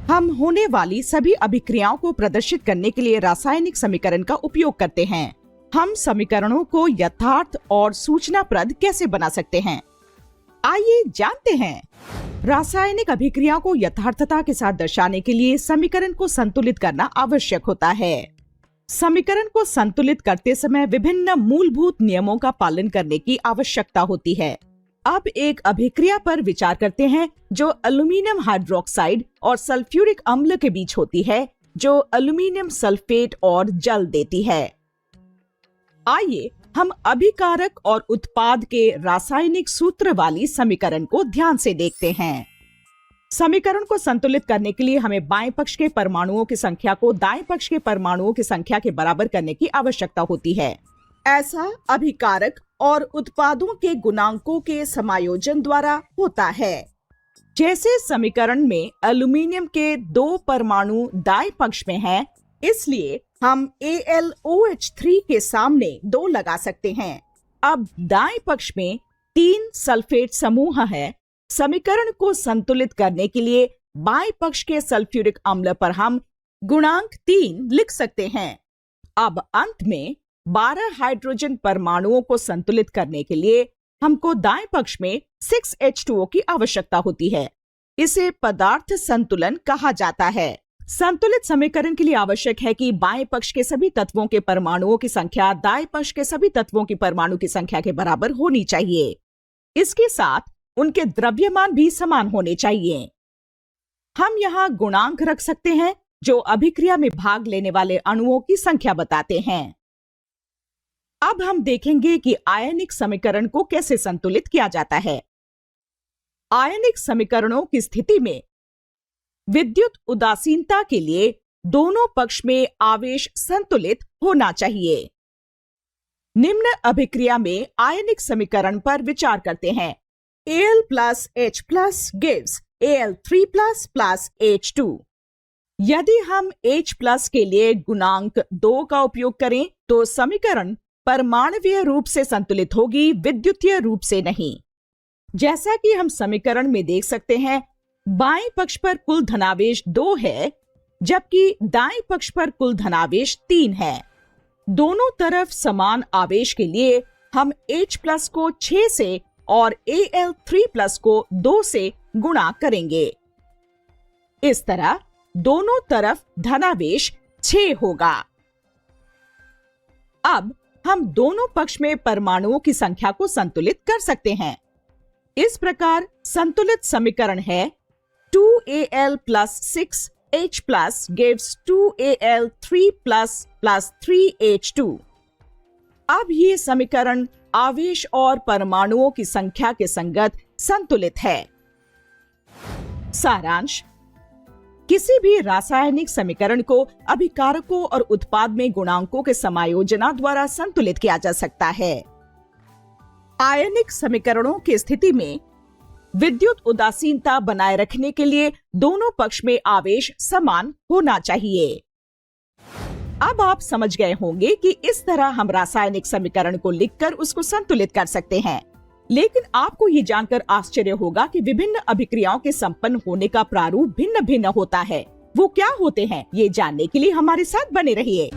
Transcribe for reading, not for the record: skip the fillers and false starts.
हम होने वाली सभी अभिक्रियाओं को प्रदर्शित करने के लिए रासायनिक समीकरण का उपयोग करते हैं। हम समीकरणों को यथार्थ और सूचनाप्रद कैसे बना सकते हैं, आइए जानते हैं। रासायनिक अभिक्रिया को यथार्थता के साथ दर्शाने के लिए समीकरण को संतुलित करना आवश्यक होता है। समीकरण को संतुलित करते समय विभिन्न मूलभूत नियमों का पालन करने की आवश्यकता होती है। अब एक अभिक्रिया पर विचार करते हैं जो एल्यूमीनियम हाइड्रोक्साइड और सल्फ्यूरिक अम्ल के बीच होती है, जो एल्यूमीनियम सल्फेट और जल देती है। आइए हम अभिकारक और उत्पाद के रासायनिक सूत्र वाली समीकरण को ध्यान से देखते हैं। समीकरण को संतुलित करने के लिए हमें बाएं पक्ष के परमाणुओं की संख्या को दाएं पक्ष के परमाणुओं की संख्या के बराबर करने की आवश्यकता होती है। ऐसा अभिकारक और उत्पादों के गुणांकों के समायोजन द्वारा होता है। जैसे समीकरण में एल्यूमीनियम के 2 परमाणु दाएं पक्ष में हैं, इसलिए हम AlOH3 के सामने 2 लगा सकते हैं। अब दाएं पक्ष में 3 सल्फेट समूह है। समीकरण को संतुलित करने के लिए बाएं पक्ष के सल्फ्यूरिक अम्ल पर हम गुणांक 3 लिख सकते हैं। अब अंत में 12 हाइड्रोजन परमाणुओं को संतुलित करने के लिए हमको दाएं पक्ष में 6H2O की आवश्यकता होती है। इसे पदार्थ संतुलन कहा जाता है। संतुलित समीकरण के लिए आवश्यक है कि बाएं पक्ष के सभी तत्वों के परमाणुओं की संख्या दाएं पक्ष के सभी तत्वों की परमाणु की संख्या के बराबर होनी चाहिए। इसके साथ उनके द्रव्यमान भी समान होने चाहिए। हम यहाँ गुणांक रख सकते हैं जो अभिक्रिया में भाग लेने वाले अणुओं की संख्या बताते हैं। अब हम देखेंगे कि आयनिक समीकरण को कैसे संतुलित किया जाता है। आयनिक समीकरणों की स्थिति में विद्युत उदासीनता के लिए दोनों पक्ष में आवेश संतुलित होना चाहिए। निम्न अभिक्रिया में आयनिक समीकरण पर विचार करते हैं। Al plus H plus gives Al3 plus H2। यदि हम H plus के लिए गुणांक 2 का उपयोग करें तो समीकरण परमाणुवीय रूप से संतुलित होगी, विद्युतीय रूप से नहीं। जैसा कि हम समीकरण में देख सकते हैं, बाएं पक्ष पर कुल धनावेश 2 है, जबकि दाएं पक्ष पर कुल धनावेश 3 है। दोनों तरफ समान आवेश के लिए हम H plus को 6 से और Al3 plus को 2 से गुणा करेंगे। इस तरह दोनों तरफ धनावेश 6 होगा। अब हम दोनों पक्ष में परमाणुओं की संख्या को संतुलित कर सकते हैं। इस प्रकार संतुलित समीकरण है 2Al plus 6H plus gives 2Al3 plus 3H2। अब ये समीकरण आवेश और परमाणुओं की संख्या के संगत संतुलित है। सारांश: किसी भी रासायनिक समीकरण को अभिकारकों और उत्पाद में गुणांकों के समायोजना द्वारा संतुलित किया जा सकता है। आयनिक समीकरणों की स्थिति में विद्युत उदासीनता बनाए रखने के लिए दोनों पक्ष में आवेश समान होना चाहिए। अब आप समझ गए होंगे कि इस तरह हम रासायनिक समीकरण को लिखकर उसको संतुलित कर सकते हैं। लेकिन आपको ये जानकर आश्चर्य होगा कि विभिन्न अभिक्रियाओं के संपन्न होने का प्रारूप भिन्न भिन्न होता है। वो क्या होते हैं, ये जानने के लिए हमारे साथ बने रहिए।